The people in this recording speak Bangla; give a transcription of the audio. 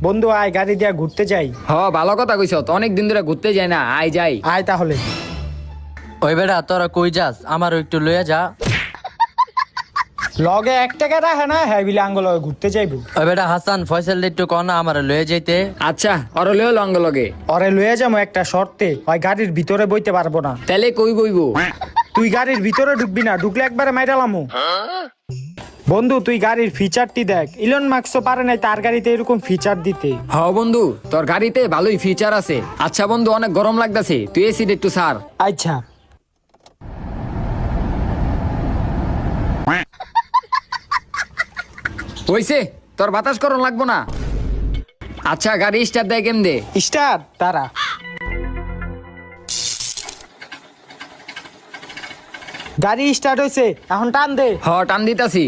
বন্ধু আয় গাড়ি দিয়া ঘুরতে যাই। ভালো কথা কইছ, অনেক দিন ধরে ঘুরতে যাই না, আয় যাই। আয় তাহলে। ওই বেটা তোরা কই যাস, আমারও একটু লইয়া যা। লগে 1 টাকা রাখে না, হ্যাঁ বিলে আঙ্গল ঘুরতে যাইবো। ওই বেটা হাসান ফয়সাল একটু কনা আমার লইয়া যাইতে। আচ্ছা অরলেও লঙ্গ লগে। ওরে লয়ে যাবো একটা শর্তে, ওই গাড়ির ভিতরে বইতে পারবো না। তাহলে কই বইবো? তুই গাড়ির ভিতরে ঢুকবি না, ঢুকলে একবারে মাইরালামু। বন্ধু তুই গাড়ির ফিচারটি দেখ, ইলন মার্কসও পারে নাই তার গাড়িতে এরকম ফিচার দিতে। বন্ধু তোর গাড়িতে ভালোই ফিচার আছে। আচ্ছা বন্ধু অনেক গরম লাগতেছে, তুই এসিড একটু সার। আচ্ছা হইছে, তোর বাতাস করন লাগবো না। আচ্ছা গাড়ি স্টার্ট দেয় কেন দে। স্টার্ট তারা। গাড়ি স্টার্ট হয়েছে, এখন টান দে। টান দিতাছি।